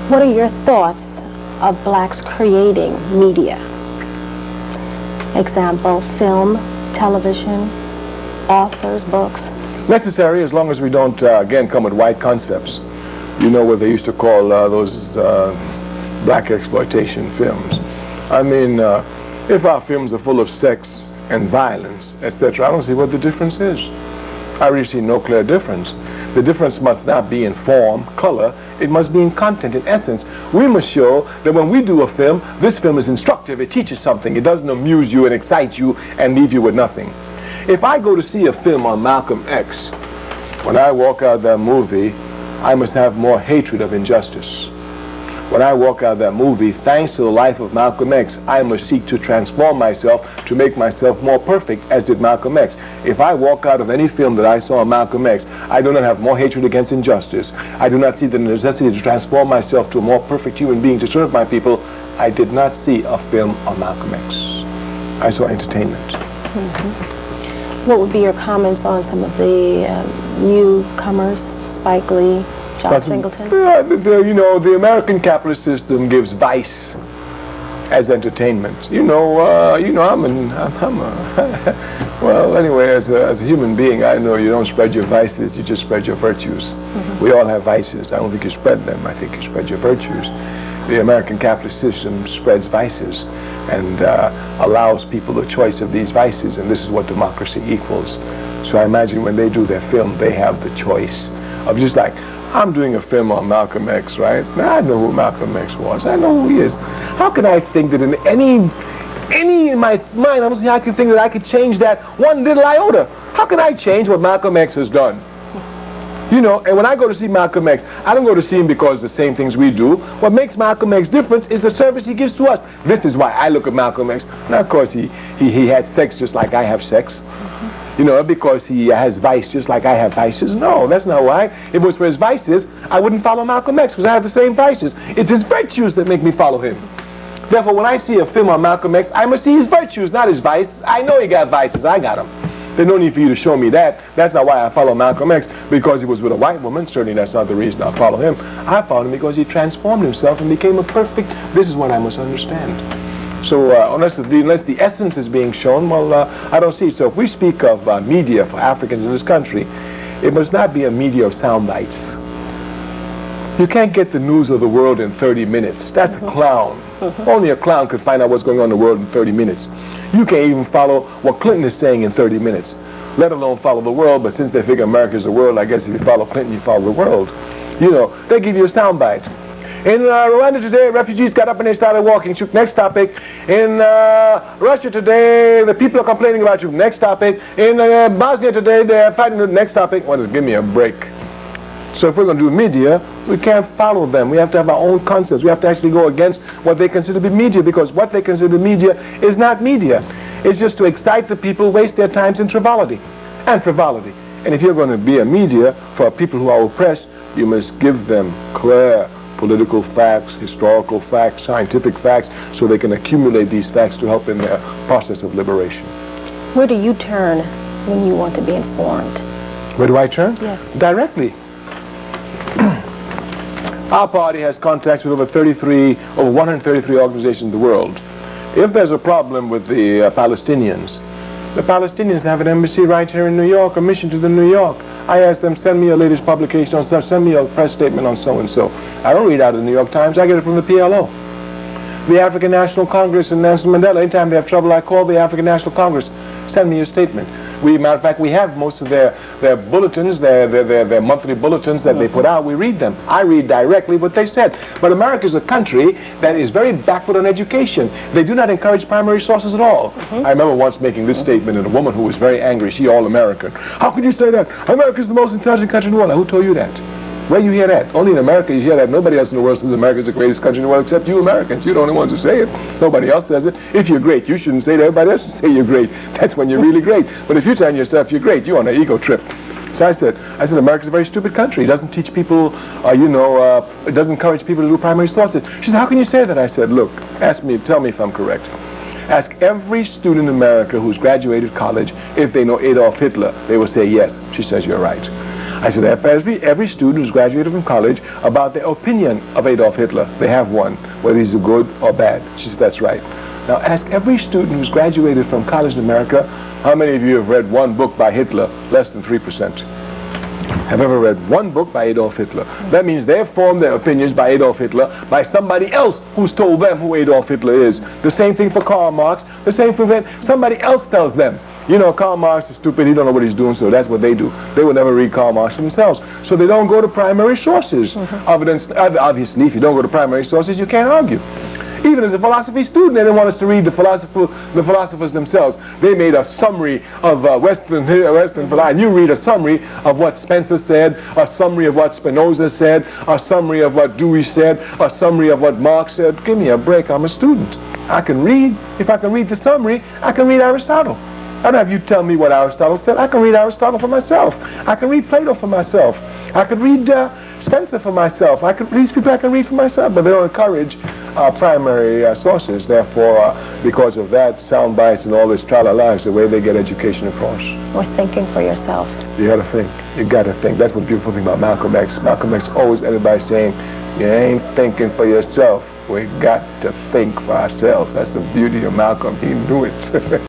What are your thoughts of blacks creating media? Example, film, television, authors, books. Necessary as long as we don't, again, come with white concepts. You know what they used to call those black exploitation films. I mean, if our films are full of sex and violence, etc., I don't see what the difference is. I really see no clear difference. The difference must not be in form, color, it must be in content, in essence. We must show that when we do a film, this film is instructive, it teaches something, it doesn't amuse you and excite you and leave you with nothing. If I go to see a film on Malcolm X, when I walk out of that movie, I must have more hatred of injustice. When I walk out of that movie, thanks to the life of Malcolm X, I must seek to transform myself to make myself more perfect, as did Malcolm X. If I walk out of any film that I saw on Malcolm X, I do not have more hatred against injustice. I do not see the necessity to transform myself to a more perfect human being to serve my people. I did not see a film on Malcolm X. I saw entertainment. What would be your comments on some of the newcomers, Spike Lee, John Singleton? You know, the American capitalist system gives vice as entertainment. Well, anyway, as a human being, I know you don't spread your vices, you just spread your virtues. We all have vices. I don't think you spread them, I think you spread your virtues. The American capitalist system spreads vices and allows people the choice of these vices, and this is what democracy equals. So I imagine when they do their film, they have the choice of, just like I'm doing a film on Malcolm X, right? Now, I know who Malcolm X was. I know who he is. How can I think that in any in my mind, I don't see how I can think that I could change that one little iota? How can I change what Malcolm X has done? You know, and when I go to see Malcolm X, I don't go to see him because the same things we do. What makes Malcolm X different is the service he gives to us. This is why I look at Malcolm X. Not because he had sex just like I have sex. You know, because he has vice just like I have vices. No, that's not why. If it was for his vices, I wouldn't follow Malcolm X because I have the same vices. It's his virtues that make me follow him. Therefore, when I see a film on Malcolm X, I must see his virtues, not his vices. I know he got vices. I got them. There's no need for you to show me that. That's not why I follow Malcolm X, because he was with a white woman. Certainly that's not the reason I follow him. I follow him because he transformed himself and became a perfect... This is what I must understand. So unless the essence is being shown, well, I don't see it. So if we speak of media for Africans in this country, it must not be a media of sound bites. You can't get the news of the world in 30 minutes. That's a clown. Only a clown could find out what's going on in the world in 30 minutes. You can't even follow what Clinton is saying in 30 minutes, let alone follow the world. But since they figure America is the world, I guess if you follow Clinton, you follow the world. You know, they give you a sound bite. In Rwanda today, refugees got up and they started walking. Next topic. In Russia today, the people are complaining about you. Next topic. In Bosnia today, they're fighting. Next topic. Well, give me a break. So if we're going to do media, we can't follow them. We have to have our own concepts. We have to actually go against what they consider to be media, because what they consider to be media is not media. It's just to excite the people, waste their times in frivolity and frivolity. And if you're going to be a media for people who are oppressed, you must give them clear political facts, historical facts, scientific facts, so they can accumulate these facts to help in their process of liberation. Where do you turn when you want to be informed? Where do I turn? Yes. Directly. Our party has contacts with over 133 organizations in the world. If there's a problem with the Palestinians have an embassy right here in New York, a mission to New York. I ask them, send me your latest publication on such, send me a press statement on so-and-so. I don't read out of the New York Times, I get it from the PLO. The African National Congress and Nelson Mandela, anytime they have trouble, I call the African National Congress, send me your statement. Matter of fact, we have most of their bulletins, their monthly bulletins that they put out. We read them. I read directly what they said. But America is a country that is very backward on education. They do not encourage primary sources at all. I remember once making this statement, and a woman who was very angry, she all-American. How could you say that? America is the most intelligent country in the world. Now, who told you that? Where you hear that? Only in America you hear that. Nobody else in the world says America is the greatest country in the world except you Americans. You're the only ones who say it. Nobody else says it. If you're great, you shouldn't say that. Everybody else should say you're great. That's when you're really great. But if you're telling yourself you're great, you're on an ego trip. So I said, America's a very stupid country. It doesn't teach people, it doesn't encourage people to do primary sources. She said, how can you say that? I said, look, tell me if I'm correct. Ask every student in America who's graduated college if they know Adolf Hitler. They will say yes. She says, you're right. I said, ask every student who's graduated from college about their opinion of Adolf Hitler. They have one, whether he's good or bad. She said, that's right. Now ask every student who's graduated from college in America, how many of you have read one book by Hitler? Less than 3%. Have ever read one book by Adolf Hitler. That means they've formed their opinions by Adolf Hitler by somebody else who's told them who Adolf Hitler is. The same thing for Karl Marx, the same thing for somebody else tells them. You know, Karl Marx is stupid, he don't know what he's doing, so that's what they do. They will never read Karl Marx themselves. So they don't go to primary sources. Obviously, if you don't go to primary sources, you can't argue. Even as a philosophy student, they didn't want us to read the philosophers themselves. They made a summary of Western philosophy. And you read a summary of what Spencer said, a summary of what Spinoza said, a summary of what Dewey said, a summary of what Marx said. Give me a break, I'm a student. I can read. If I can read the summary, I can read Aristotle. I don't have you tell me what Aristotle said. I can read Aristotle for myself. I can read Plato for myself. I can read Spencer for myself. These people I can read for myself, but they don't encourage primary sources. Therefore, because of that, sound bites and all this tra-la-la is the way they get education across. Or thinking for yourself. You got to think. You got to think. That's the beautiful thing about Malcolm X. Malcolm X always ended by saying, you ain't thinking for yourself. We got to think for ourselves. That's the beauty of Malcolm. He knew it.